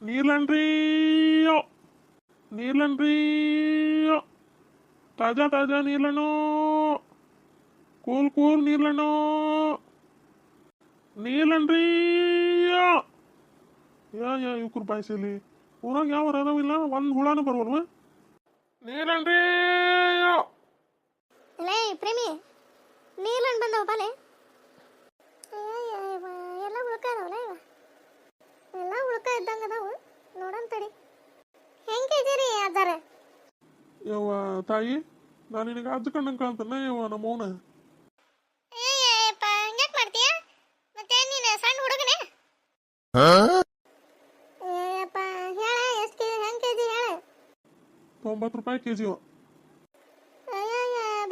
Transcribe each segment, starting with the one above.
ನೀರ್ಲನ್ರಿ ನೀರ್ಲನ್ರಿ ತಾಜಾ ತಾಜಾ ನೀರ್ಲಣ್ಣು cool cool ನೀರ್ಲಣ್ಣು ನೀರ್ಲನ್ರಿ ಯಾ ಇವ್ಕರು ಬಾಯಿಸಲಿ ಊರಾಗ ಯಾವ ಅದಾವಿಲ್ಲ ಒಂದು ಹುಳಾನು ಬರ್ವಲ್ವ ನೀರ್ಲನ್ರಿ ಲೇ ಪ್ರೇಮಿ ನೀರ್ಲಂಡ್ ಬಂದವ ಬಾಲೆ ಎಲ್ಲ ಉಳ್ಕ ಅದಾವಲ್ಲ ಇವ ಎಲ್ಲ ಉಳ್ಕ ಇದ್ದಂಗ ಅದಾವು ನೋಡನ್ ತಡಿ ಹೆಂಗ್ ಕೆಜಿರಿ ಅದಾರ ಯವ್ವ ತಾಯಿ ನಾನು ನಿನಗೆ ಅಜ್ಜ ಕಣ್ಣಂಗೆ ಕಾಣ್ತಾನೆ ಯವ್ವ ನಮ್ಮ ಅವನ ಹಂಗ್ಯಾಕ್ ಮಾಡ್ತೀಯ ಮತ್ತೆ ನೀನು ಸಣ್ಣ ಹುಡುಗನೇ ಏಪ್ಪ ಹೇಳ ಎಷ್ಟು ಕೆಜಿ ಹೆಂಗ್ ಕೆಜಿ ಹೇಳ 90 ರೂಪಾಯಿ ಕೆಜಿ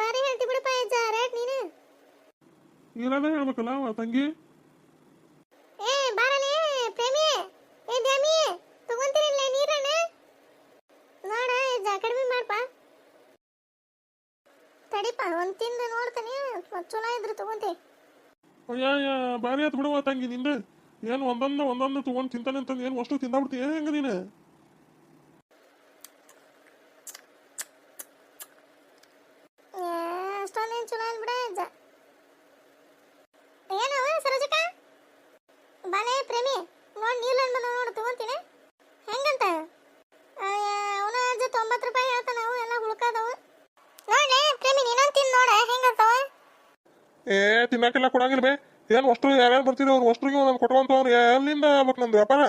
ಬಾರಿ ಹೇಳ್ತಿ ಬಿಡಪ್ಪ ಅಜ್ಜ ರೇಟ್ ನೀನು ಇರೋದೇ ಹೇಳ್ಬೇಕಲ್ಲ ಅವ ತಂಗಿ ಬಾರಲೇ ಪ್ರೇಮಿ ದ್ಯಾಮಿ ತಗೊಂತೀರಿಲ್ಲ ನೀರಣ್ಣ ನೋಡ ಅಜ್ಜ ಕಡಿಮೆ ಮಾಡ್ಪ ತಡಿಪ ಒಂದು ತಿಂದು ನೋಡ್ತಾನೆ ಚಲೋ ಇದ್ರೆ ತಗೊಂತೆ ಅಯ್ಯ ಬಾರಿ ಆತ್ ಬಿಡುವ ತಂಗಿ ನಿಂದ ಏನು ಒಂದೊಂದು ತಗೊಂಡು ತಿಂತಾನೆ ಅಂತಂದು ಏನು ಅಷ್ಟು ತಿಂದಾಬಿಡ್ತೀಯ ಹೆಂಗ ನೀನು ಅಷ್ಟೊಂದೇನು ಚಲೋ ಇಲ್ಲ ಬಿಡ ಅಜ್ಜ ಏನವ ಸರೋಜಕ್ಕ ಬಾಲೆ ಪ್ರೇಮಿ ನೋಡಿ ನೀರ್ಲಂಡ್ ಬಂದ ನೋಡು ತಗೊಂತೀನಿ ಹೆಂಗಂತ ಅವನ ಅಜ್ಜ 90 ರೂಪಾಯಿ ಹೇಳ್ತಾನ ಅವು ಎಲ್ಲ ಉಳ್ಕಾದವು ನೋಡ್ಲೆ ಪ್ರೇಮಿ ನೀನೊಂದು ತಿಂದು ನೋಡ ಹೆಂಗಂತವ ತಿನ್ನಕ್ಕೆಲ್ಲ ಕೊಡಂಗಿಲ್ಲ ಬೇ ಏನು ಅಷ್ಟು ಯಾರ್ಯಾರು ಬರ್ತಿದ್ರು ಅವ್ರು ಅಷ್ಟ್ರಿಗೆ ಒಂದೊಂದು ಕೊಟ್ಕೊಂತವ್ರು ಎಲ್ಲಿಂದ ಆಗ್ಬೇಕು ನಂದು ವ್ಯಾಪಾರ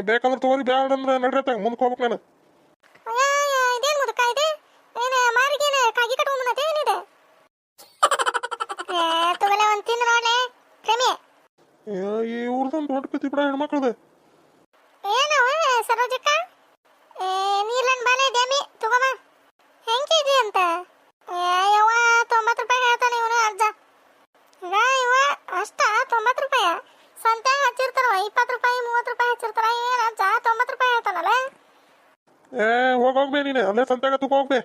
ಬೇಕಂದ್ರೆ ತಗೋರಿ ಬ್ಯಾಡ ಅಂದ್ರೆ ನಡ್ರತ್ತಾಗ ಮುಂದಕ್ಕೆ ಹೋಗ್ಬೇಕು ನಾನು ಇದೇನು ಮುದುಕ ಇದೆ ಏನು ಮಾರಿಗೇನು ಕಾಗಿ ಕಟ್ಕೊಂಡ್ಬಂದತೆ ಏನಿದೆ ತಗೊಳ್ಳೆ ಒಂದು ತಿಂದು ನೋಡ್ಲೆ ಪ್ರೇಮಿ ಇವ್ರದೊಂದು ದೊಡ್ಡ ಕತ್ತಿ ಬಿಡ ಹೆಣ್ಮಕ್ಳದ ಏನವ ಸರೋಜಕ್ಕ ನೀರ್ಲಂಡ್ ಬಾಲೆ ಡ್ಯಾಮಿ ತಗೋಬ ಹೆಂಗಿದೆ ಅಂತ ಯವ್ವ 90 ರೂಪಾಯಿ ಹೇಳ್ತಾನೆ ಇವನು ಅಜ್ಜ ಈಗ ಇವ ಅಷ್ಟ 90 ರೂಪಾಯಿ ಸಂತ್ಯಾಗ ಹಚ್ಚಿರ್ತಾರವ 20 ರೂಪಾಯಿ 30 ರೂಪಾಯಿ ಹಚ್ಚಿರ್ತಾರ ಏನು ಅಜ್ಜ 90 ರೂಪಾಯಿ ಹೇಳ್ತಾನಲ್ಲ ಹೋಗ್ಬೇ ನೀನು ಅಲ್ಲೇ ಸಂತ್ಯಾಗ ತಗೋ ಹೋಗ್ಬೇ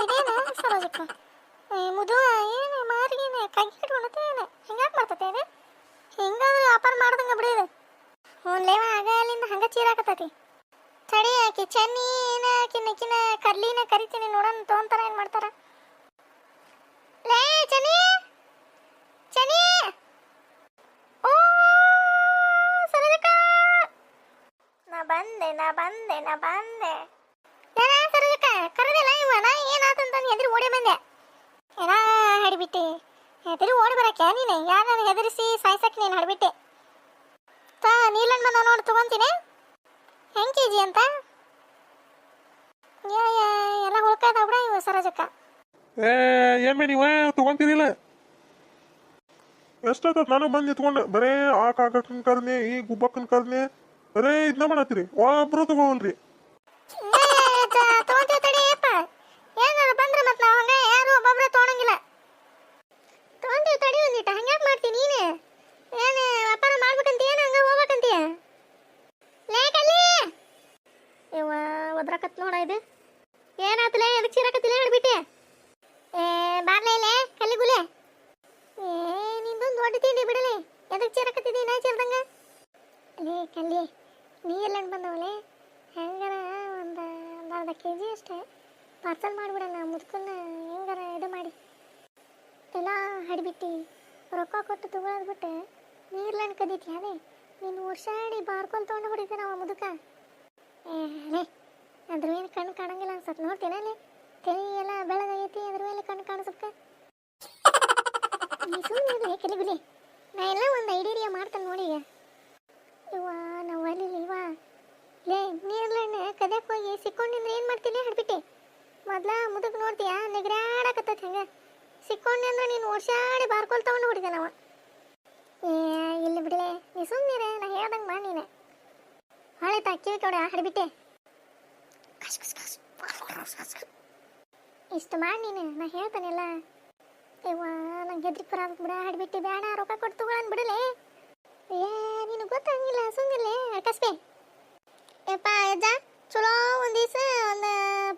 ಇದೇನ ಸರೋಜಕ್ಕ ಮುದು ಏನು ಮಾರಿಗೇನೆ ಕಗ್ಗಿ ಕಟ್ಕೊಂಡತೆ ಏನು ಹಿಂಗಾಕ್ ಮಾಡ್ತತೆ ಇದು ಹಿಂಗಾದ್ರೆ ವ್ಯಾಪಾರ ಮಾಡ್ದಂಗ ಬಿಡಿದು ಲೇವ ಆಗ ಅಲ್ಲಿಂದ ಹಂಗ ಚೀರಾಕತ್ತತಿ ತಡಿ ಆಕಿ ಚೆನ್ನಿನ ಕಿನ್ನ ಕರ್ಲಿನ ಕರಿತೀನಿ ನೋಡೋಣ ತೊಗೊಂತಾರ ಏನು ಮಾಡ್ತಾರ ಲೇ ಚೆನ್ನಿ ಚೆನ್ನಿ ಓ ಸರೋಜಕ್ಕ ನಾ ಬಂದೆ ಏನ ಸರೋಜಕ್ಕ ಕರೆದಿಲ್ಲ ಇವ ನಾ ಏನಾತಂತ ಹೆದರಿ ಓಡಿ ಬಂದೆ ಏನ ಹಡಿಬಿಟ್ಟೆ ಹೆದರಿ ಓಡಿ ಬರಕ್ಕೆ ನೀನು ಯಾರು ನಾನು ಹೆದರಿಸಿ ಸಾಯ್ಸಕ್ಕೆ ನೀನು ಹಡಿಬಿಟ್ಟೆ ನೀರ್ಲಂಡ್ ಬಂದ ನೋಡಿ ತಗೊಂತೀನಿ ಹೆಂಗ್ ಕೆಜಿ ಅಂತ ಎಲ್ಲ ಹುಳ್ಕಾಯ್ತಾವ ಬಿಡ ಇವು ಸರೋಜಕ್ಕ ಏನ್ ಬೇ ನೀವ ತಗೊಂತೀರಿಲ್ಲ ಎಷ್ಟಾಯ್ತದ ನಾನು ಬಂದು ನಿಂತ್ಕೊಂಡು ಬರೇ ಆ ಕಾಕನ್ ಕರ್ನೆ ಈ ಗುಬ್ಬಕ್ಕನ್ ಕರ್ನೆ ಬರೇ ಇದನ್ನ ಮಾಡತ್ತೀರಿ ಒಬ್ರು ತಗೋಲ್ರಿ ತಗೊಂತೀವಿ ತಡಿಯಪ್ಪ ಏನಾದ್ರು ಬಂದ್ರೆ ಮತ್ತೆ ನಾವು ಹಂಗ ಯಾರು ಒಬ್ಬೊಬ್ರೆ ತೊಗೊಳಂಗಿಲ್ಲ ತಗೊಂತೀವಿ ತಡಿ ಒಂದಿಟ್ಟ ಹಂಗ್ಯಾಕೆ ಮಾಡ್ತೀನಿ ನೀನು ಏನು ವ್ಯಾಪಾರ ಮಾಡ್ಬೇಕಂತ ಏನು ಹಂಗ ಹೋಗ್ಬೇಕಂತೀಯ ಲೇಕಲ್ಲಿ ಇವ ಒದ್ರಕತ್ ನೋಡ ಇದು ಏನಾತಲೇ ಎದಕ್ಕೆ ಚೀರಾಕತ್ತಿಲ್ಲ ಹೇಳ್ಬಿಟ್ಟೆ ಬಾರ್ಲೇ ಕಲ್ಲಿಗುಲೆ ನಿಂದೊಂದು ದೊಡ್ಡ ತಿಂಡಿ ಬಿಡಲಿ ಎದಕ್ಕೆ ಚೀರಾಕತ್ತಿದ್ದಿ ನಾ ಚೀರ್ದಂಗ ಲೇ ಕಲ್ಲಿ ನೀರ್ಲಂಡ್ ಬಂದವಳೆ ಹೆಂಗಾರ ಒಂದು ಅರ್ಧ ಕೆಜಿ ಅಷ್ಟೇ ಪಾರ್ಸಲ್ ಮಾಡಿಬಿಡೋಣ ಮುದ್ಕನ್ನ ಹೆಂಗಾರ ಇದು ಮಾಡಿ ಎಲ್ಲ ಹಡಿಬಿಟ್ಟು ರೊಕ್ಕ ಕೊಟ್ಟು ತಗೊಳೋದು ಬಿಟ್ಟು ನೀರ್ಲಂಡ್ ಕದೀತಿ ಅದೇ ನೀನು ವರ್ಷಾಡಿ ಬಾರ್ಕೊಂಡು ತೊಗೊಂಡು ಹೊಡಿತೀರ ಅವ ಮುದುಕ ಲೇ ಅದ್ರ ಮೇಲೆ ಕಣ್ಣು ಕಾಣಂಗಿಲ್ಲ ಅನ್ಸತ್ ನೋಡ್ತೀನ ಅಲ್ಲಿ ತಲೆ ಎಲ್ಲ ಬೆಳಗೈತಿ ಅದ್ರ ಮೇಲೆ ಕಣ್ಣು ಕಾಣಿಸುತ್ತೆ ನೀ ಸುಮ್ಮನೆ ಕಲಿಬಿಲಿ ನಾ ಎಲ್ಲ ಒಂದು ಐಡಿಯಾ ಮಾಡ್ತಾನೆ ನೋಡಿ ಈಗ ಇವ ನಾವು ಅಲ್ಲಿ ಇವ ಲೇ ನೀರ್ಲಣ್ಣ ಕದ್ಯಾಕೆ ಹೋಗಿ ಸಿಕ್ಕೊಂಡಿದ್ರೆ ಏನು ಮಾಡ್ತೀನಿ ಹಡ್ಬಿಟ್ಟೆ ಮೊದ್ಲ ಮುದುಕ್ ನೋಡ್ತೀಯಾ ನೆಗರಾಡಕತ್ತೈತಿ ಹಂಗೆ ಸಿಕ್ಕೊಂಡೆ ಅಂದ್ರೆ ನೀನು ವರ್ಷಾಡಿ ಬಾರ್ಕೊಲ್ ತಗೊಂಡು ಹೊಡಿದೆ ನಾವು ಇಲ್ಲಿ ಬಿಡಲೆ ನೀ ಸುಮ್ಮನೆ ನಾ ಹೇಳ್ದಂಗೆ ಮಾಡಿ ನೀನು ಹೊಳೆ ಕಿವಿ ಕಡೆ ಹಡ್ಬಿಟ್ಟೆ ಇಷ್ಟು ಮಾಡಿ ನೀನು ನಾ ಹೇಳ್ತಾನೆಲ್ಲ ಇವ ನಂಗೆ ಹೆದ್ರಿಕೆ ಬರೋದು ಬಿಡ ಹಡ್ಬಿಟ್ಟು ಬೇಡ ರೊಕ್ಕ ಕೊಟ್ಟು ತಗೊಳನ್ ಬಿಡಲೆ ನೀನು ಗೊತ್ತಾಗಿಲ್ಲ ಸುಮ್ಮನೆ ಕಸ್ಬೆ ಯಪ್ಪ ಅಜ್ಜ ಚಲೋ ಒಂದು ದಿವಸ ಒಂದು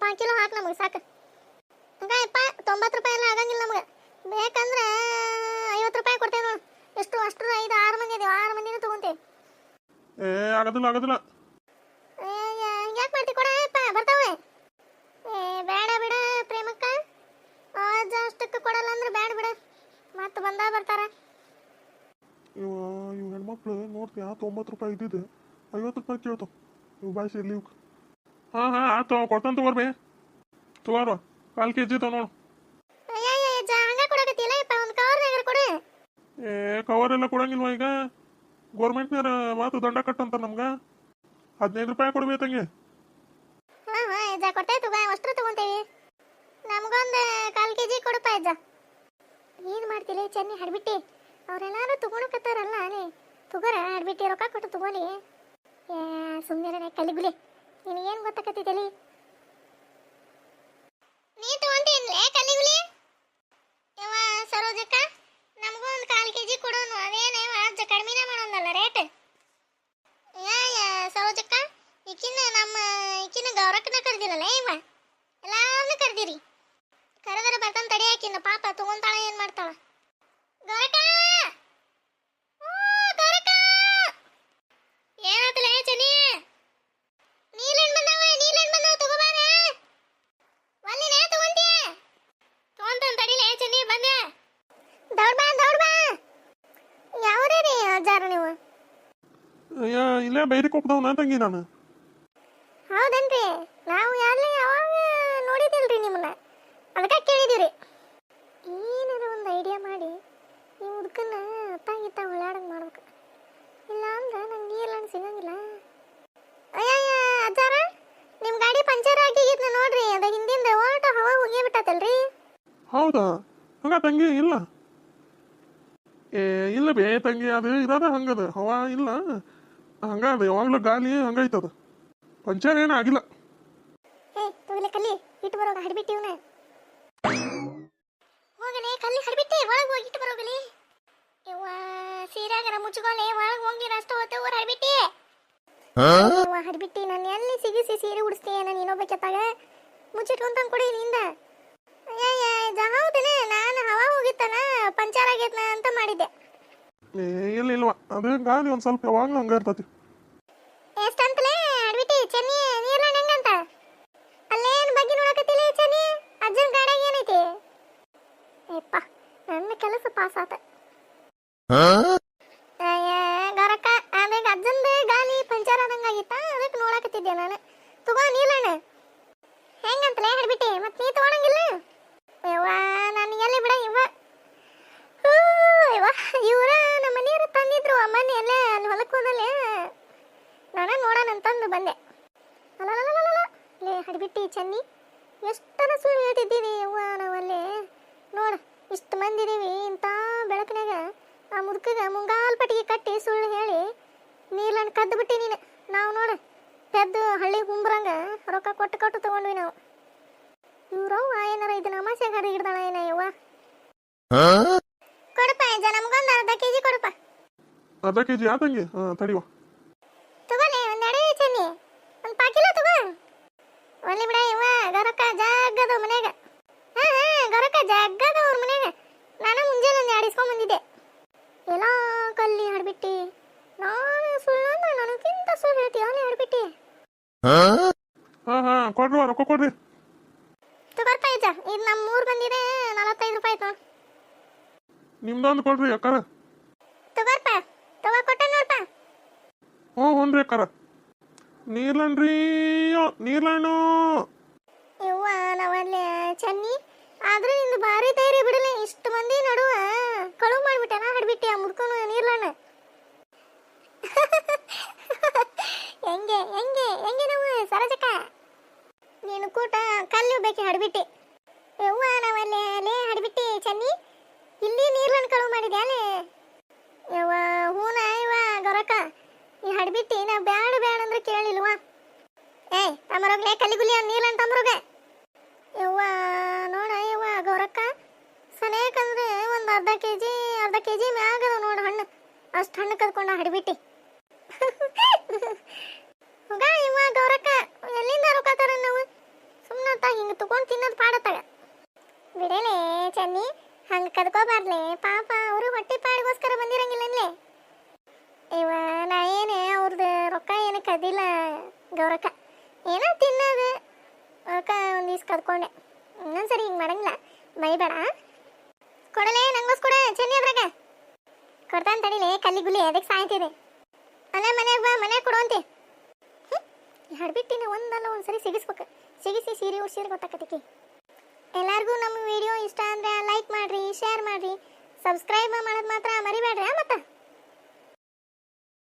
5 ಕಿಲೋ ಹಾಕಿ ನಮಗೆ ಸಾಕು ಹಂಗಪ್ಪ 90 ರೂಪಾಯಿ ಎಲ್ಲ ಆಗಂಗಿಲ್ಲ ನಮಗೆ ಬೇಕಂದ್ರೆ 50 ರೂಪಾಯಿ ಕೊಡ್ತೇವೆ ನೋಡಿ ಎಷ್ಟು ಅಷ್ಟು 5-6 ಮಂದಿ ಇದೀವಿ 6 ಮಂದಿನೂ ತಗೊಂತೇವೆ ಆಗೋದಿಲ್ಲ ಆಗೋದಿಲ್ಲ. ಯಾಕೆ ಮಾಡ್ತಿ ಕೊಡ ಅಪ್ಪ ಬರ್ತಾವೆ. ಬೇಡ ಬಿಡ ಪ್ರೇಮಕ್ಕ, ಅಜ್ಜ ಅಷ್ಟಕ್ಕೆ ಕೊಡಲ್ಲ ಅಂದ್ರೆ ಬೇಡ ಬಿಡ, ಮತ್ತೆ ಬಂದ ಬರ್ತಾರ. ಇವು ಹೆಣ್ಮಕ್ಳು ನೋಡ್ತೀಯ 90 ರೂಪಾಯಿ ಇದ್ದಿದ್ದು 50 ರೂಪಾಯಿ ಕೇಳ್ತಾವ. ಇವು ಬಾಯ್ಸಿ ಇರ್ಲಿ ಇವ್ಕೆ. ಹಾಂ ಆಯ್ತು ಕೊಡ್ತಾನೆ ತಗೋರ್ಬೇ, ತಗೋರ್ವ 1/4 kg ಇದಾವ ನೋಡು. ಅಜ್ಜ ಹಂಗ ಕೊಡಕತ್ತಿಲ್ಲ ಯಪ್ಪ, ಒಂದು ಕವರ್ನಾಗ ಕೊಡು. ಕವರ್ ಎಲ್ಲ ಕೊಡಂಗಿಲ್ವ ಈಗ? ಗೌರ್ಮೆಂಟ್ನಾರ ಮಾತು ದಂಡ ಕಟ್ಟಂತ ನಮ್ಗೆ 15 ರೂಪಾಯಿ ಕೊಡ್ಬೇಕು ತಂಗಿ. ಹಾಂ ಅಜ್ಜ ಕೊಟ್ಟಾಯ್ತು, ಬಾ ಅಷ್ಟು ತಗೊಂತೇವಿ. ನಮಗೊಂದು 1/4 kg ಕೊಡಪ್ಪ ಅಜ್ಜ. ಏನು ಮಾಡ್ತಿಲ್ಲ ಚೆನ್ನಿ ಹಡ್ಬಿಟ್ಟಿ, ಅವರೆಲ್ಲಾರು ತಗೊಳಕತ್ತಾರಲ್ಲ ಅಲ್ಲೇ ತಗೋರ ಹಡ್ಬಿಟ್ಟಿ, ರೊಕ್ಕ ಕೊಟ್ಟು ತಗೋಲಿ. ಸುಮ್ಮನೆ ಕಲಿಗುಲಿ, ನಿನಗೇನು ಗೊತ್ತಾಕತ್ತೈತಲಿ? ನೀ ತಗೊಂತೀನಿ ಕಲಿಗುಲಿ. ಯವ್ವ ಸರೋಜಕ್ಕ, ನಮಗೂ ಒಂದು 1/4 kg ಕೊಡೋನು, ಅದೇನೇ ಅಜ್ಜ ಕಡಿಮೆನೇ ಮಾಡೋಣಲ್ಲ ರೇಟ್. ಸರೋಜಕ್ಕ, ಈಕಿನ ಗೌರಕ್ಕನ ಕರ್ದಿರಲ್ಲ ಇವ, ಎಲ್ಲಾರನ್ನೂ ಕರ್ದಿರಿ. ಕರೆದರೆ ಬರ್ತಾನೆ ತಡಿ, ಹಾಕಿನ ಪಾಪ ತಗೊಂತಾಳ ಏನು ಮಾಡ್ತಾಳ. ಗೌರಕ್ಕ, ಗೌರಕ್ಕ, ಏನಾತಲ್ಲ ಚನಿ? ನೀಲೆಣ್ಣು ಬಂದಾವ ತಗೋಬಾರ. ಒಲ್ಲಿನ ತಗೊಂತೀಯ? ತಗೊಂತಾನೆ ತಡಿಲೇ ಚನಿ, ಬಂದೆ. ದೌಡ್ ಬಾ. ಯಾವ್ರೇ ರೀ ಅಜ್ಜಾರ ನೀವು? ಇಲ್ಲೇ ಬೈರಿ ಕೊಪ್ಪದವನ ತಂಗಿ ನಾನು. ಹೌದನ್ರಿ, ನಾವು ಯಾರೇ ಯಾವಾಗ ನೋಡಿದಿಲ್ರಿ ನಿಮ್ಮನ್ನ, ಅದಕ್ಕೆ ಕೇಳಿದಿರಿ. ಏನಾರ ಒಂದು ಐಡಿಯಾ ಮಾಡಿ ಈ ಹುಡ್ಕನ್ನ ಅತ್ತಾಗಿತ್ತ ಹೊಳ್ಳಾಡಂಗೆ ಮಾಡ್ಬೇಕು, ಇಲ್ಲ ಅಂದ್ರೆ ನಂಗೆ ನೀರ್ಲಂಡು ಸಿಗಂಗಿಲ್ಲ. ಅಯ್ಯಯ್ಯ ಅಜ್ಜಾರ, ನಿಮ್ಮ ಗಾಡಿ ಪಂಚರ್ ಆಗಿಗಿದ್ನ ನೋಡ್ರಿ, ಅದು ಹಿಂದಿಂದ ಓಟ ಹವಾ ಹೋಗಿಬಿಟ್ಟತಲ್ರಿ. ಹೌದಾ? ಹಂಗ ತಂಗಿ ಇಲ್ಲ ಇಲ್ಲ ಬೇ ತಂಗಿ, ಅದು ಇರೋದ ಹಂಗದ, ಹವಾ ಇಲ್ಲ ಹಂಗದ, ಯಾವಾಗ್ಲೂ ಗಾಳಿ ಹಂಗೈತದ, ಪಂಚರ್ ಏನೂ ಆಗಿಲ್ಲ. ತಗೊಲೆ ಕಲ್ಲಿ ಇಟ್ಟು ಬರೋಗ ಹಡ್ಬಿಟ್ಟಿವ್ನ. ಹೋಗಲೇ ಕಲ್ಲಿ ಹಡ್ಬಿಟ್ಟಿ ಒಳಗೆ ಹೋಗಿಟ್ಟು ಬರೋಗಲಿ. ಯವ್ವ ಸೀರೆಗರ ಮುಚ್ಚಿಕೊಳ್ಳೆ, ಒಳಗೆ ಹೋಗಿ ಅಷ್ಟು ಹೊತ್ತು ಊರು ಹಡ್ಬಿಟ್ಟಿ. ಹಡ್ಬಿಟ್ಟಿ, ನಾನು ಎಲ್ಲಿ ಸಿಗಿಸಿ ಸೀರೆ ಉಡಿಸ್ತೀಯ? ನಾನು ಇನ್ನೊಬ್ಬ ಕೆತ್ತಾಗ ಮುಚ್ಚಿಟ್ಕೊಂತ ಕೊಡಿ ನಿಂದ. ಹೌದನೆ, ನಾನು ಹವಾ ಹೋಗಿತ್ತಾನ ಪಂಚರ್ ಆಗೈತ್ನ ಅಂತ ಮಾಡಿದ್ದೆ. ಇಲ್ವಾ, ಅದು ಗಾಳಿ ಒಂದು ಸ್ವಲ್ಪ ಯಾವಾಗಲೂ ಹಂಗ ಇರ್ತತಿ. ಎಷ್ಟಂತಲೇ ಹಡ್ಬಿಟ್ಟಿ ಚೆನ್ನಿ ನೀರ್ಲಾಂಡ್ ಹೆಂಗಂತ? ಅಲ್ಲೇನು ಬಗ್ಗೆ ನೋಡಕತ್ತಿಲ್ಲ ಚೆನ್ನಿ, ಅಜ್ಜನ ಗಾಡಿಯಾಗ ಏನೈತಿ? ಯಪ್ಪ, ನನ್ನ ಕೆಲಸ ಪಾಸ್ ಆತ. ಗೌರಕ್ಕ, ಅದಾಗ ಅಜ್ಜಂದ ಗಾಲಿ ಪಂಚರ್ ಆದಂಗಾಗಿತ್ತ, ಅದಕ್ಕೆ ನೋಡಕತ್ತಿದ್ದೆ ನಾನು. ತಗೋ ನೀರ್ಲಾಂಡ್ ಹೆಂಗಂತಲೇ ಹಡ್ಬಿಟ್ಟಿ, ಮತ್ತೆ ನೀ ತಗೊಳಂಗಿಲ್ಲ? ಯವ್ವ ನಾನು ಎಲ್ಲಿ ಬಿಡ ಇವ್ವ. ಇವ್ರ ನಮ್ಮ ಮನೆಯವ್ರು ತಂದಿದ್ರು ಮೊನ್ನೆ ಎಲ್ಲ ಅಲ್ಲಿ ಹೊಲಕ್ಕೆ ಹೋದಲ್ಲೇ, ನಾನು ನೋಡೋಣಂತಂದು ಬಂದೆ. ಲೇ ಹಡ್ಬಿಟ್ಟಿ ಚೆನ್ನಿ, ಎಷ್ಟನ ಸುಳ್ಳು ಹೇಳ್ತಿದ್ದೀವಿ ಯವ್ವ ನಾವಲ್ಲೇ. ನೋಡು ಇಷ್ಟು ಮಂದಿ ಇದೀವಿ, ಇಂಥ ಬೆಳಕಿನಾಗ ಆ ಮುದುಕಗ ಮುಂಗಾಲ್ ಪಟ್ಟಿಗೆ ಕಟ್ಟಿ ಸುಳ್ಳು ಹೇಳಿ ನೀರ್ಲಂಡು ಕದ್ದು ಬಿಟ್ಟಿ ನೀನು. ನಾವು ನೋಡು ಪೆದ್ದು ಹಳ್ಳಿ ಹುಂಬ್ರಂಗ ರೊಕ್ಕ ಕೊಟ್ಟು ತಗೊಂಡ್ವಿ ನಾವು. ಇವ್ರವ್ವ ಏನಾರ ಇದನ್ನ ಅಮಾಸೆಗೆ ಹರಿ ಹಿಡ್ದಾಳ ಏನ ಯವ್ವ. ಕೊಡಪ್ಪ ಅಜ್ಜ, ನಮಗೊಂದು 1/2 kg ಕೊಡಪ್ಪ. 1/2 kg ಆತಂಗಿ? ತಡಿವ ತಗೋಲೆ, ಒಂದು ಎಡೆ ಚೆನ್ನಿ, ಒಂದು ಪಾಕಿಲ ತಗೋ. ಒಲ್ಲಿ ಬಿಡ ಇವ ಗೌರಕ್ಕ ಜಗ್ಗದ ಮನ್ಯಾಗ. ಗೌರಕ್ಕ ಜಗ್ಗದ ಅವ್ರ ಮನ್ಯಾಗ. ನಾನು ಮುಂಜಾನೆ ಒಂದು ಆಡಿಸ್ಕೊಂಡ್ ಬಂದಿದ್ದೆ. ಎಲ್ಲ ಕಲ್ಲಿ ಹಡ್ಬಿಟ್ಟಿ, ನಾನು ಸುಳ್ಳು ಅಂದ್ರೆ ನನಗಿಂತ ಸುಳ್ಳು ಹೇಳ್ತೀಯ ಅಲ್ಲಿ ಹಡ್ಬಿಟ್ಟಿ. ಕೊಡ್ರಿ ರೊಕ್ಕ ಕೊಡ್ರಿ. ತಗೋರ್ಪ ಅಜ್ಜ, ಇದು ನಮ್ಮ ಊರು ಬಂದಿದೆ 45 ರೂಪಾಯಿ ಆಯ್ತು. ನಿಮ್ದೊಂದು ಕೊಡ್ರಿ ಅಕ್ಕಾರ. ತಗೋರ್ಪ, ತಗೋ ಕೊಟ್ಟ ನೋಡ್ಪ. ಹ್ಞೂ ಅಕ್ಕಾರ. ನೀರ್ಲಣ್ರಿ, ನೀರ್ಲಣ್ಣು. ಯವ್ವ ನಾವಲ್ಲಿ ಚೆನ್ನಿ, ಆದ್ರೆ ನಿಂದು ಭಾರಿ ಧೈರ್ಯ ಬಿಡಲಿ. ಇಷ್ಟು ಮಂದಿ ನಡುವ ಕಳು ಮಾಡ್ಬಿಟ್ಟೆನ ಹಡ್ಬಿಟ್ಟಿ ಆ ಮುಡ್ಕೊಂಡು ನೀರ್ಲಣ್ಣ. ಹೆಂಗೆ ನಾವು ಸರಜಕ್ಕ, ನೀನು ಕೂಟ ಕಲ್ಲು ಬೇಕಿ ಹಡ್ಬಿಟ್ಟಿ. ಯವ್ವ ನಾವಲ್ಲಿ ಅಲ್ಲೇ ಹಡ್ಬಿಟ್ಟಿ ಚೆನ್ನಿ, ಇಲ್ಲಿ ನೀರ್ಲಣ್ಣ ಕಳು ಮಾಡಿದೆ ಅಲ್ಲೇ. ಯವ್ವ ಹೂನ ಇವ ಗೌರಕ್ಕ, ಈ ಹಡ್ಬಿಟ್ಟಿ ನಾ ಬ್ಯಾಡ ಅಂದ್ರೆ ಕೇಳಿಲ್ವ? ತಮರೋಗ್ಲೆ ಕಲ್ಲಿಗುಲಿ ನೀರ್ಲಣ್ಣ ತಮರೋಗ. ಯವ್ವ ನೋಡ ಯವ್ವ ಗೌರಕ್ಕ, ಸನೇಕಂದ್ರೆ ಒಂದು 1/2 kg ಮ್ಯಾಗದ ನೋಡು ಹಣ್ಣು, ಅಷ್ಟು ಹಣ್ಣು ಕದ್ಕೊಂಡ ಹಡ್ಬಿಟ್ಟಿ. ಹೋಗ ಇವ ಗೌರಕ್ಕ, ಎಲ್ಲಿಂದ ರೊಕ್ಕ ತರ ನಾವು? ಸುಮ್ಮನತ್ತ ಹಿಂಗೆ ತಗೊಂಡು ತಿನ್ನೋದು ಪಾಡತ್ತಾಗ ಬಿಡಲೇ ಚೆನ್ನಿ, ಹಂಗೆ ಕದ್ಕೋಬಾರ್ಲೆ ಪಾಪ, ಅವರು ಹೊಟ್ಟೆ ಪಾಡಿಗೋಸ್ಕರ ಬಂದಿರಂಗಿಲ್ಲನ್ಲೇ. ಇವ ನಾ ಏನೇ ಅವ್ರದ್ದು ರೊಕ್ಕ ಕದಿಲ್ಲ ಗೌರಕ್ಕ, ಏನೋ ತಿನ್ನೋದು ಅದಕ್ಕೆ ಒಂದಿವ್ಸ ಕದ್ಕೊಂಡೆ. ಇನ್ನೊಂದ್ಸರಿ ಹಿಂಗೆ ಮಾಡಂಗಿಲ್ಲ, ಬೈಬೇಡ. ಕೊಡಲೇ ನಂಗೋಸ್ಕೊಡ ಚೆನ್ನಿ ಅದ್ರಾಗ ಕೊಡ್ತಾನೆ ತಡಿಲೆ, ಕಲ್ಲಿ ಗುಲಿ ಅದಕ್ಕೆ ಸಾಯ್ತಿದೆ. ಅಲ್ಲೇ ಮನ್ಯಾಗ ಬಾ, ಮನ್ಯಾಗ ಕೊಡುವಂತೆ. ಹಡ್ಬಿಟ್ಟಿನ ಒಂದಲ್ಲ ಒಂದ್ಸರಿ ಸಿಗಿಸ್ಬೇಕು, ಸಿಗಿಸಿ ಸೀರೆ ಉಡ್ಸಿದ್ರೆ ಗೊತ್ತಾಕತಿಕಿ. ಎಲ್ಲರಿಗೂ ನಮ್ಮ ವಿಡಿಯೋ ಇಷ್ಟ ಅಂದರೆ ಲೈಕ್ ಮಾಡಿರಿ, ಶೇರ್ ಮಾಡಿರಿ, ಸಬ್ಸ್ಕ್ರೈಬ್ ಮಾಡೋದು ಮಾತ್ರ ಮರಿಬೇಡ್ರಿ. ಮತ್ತೆ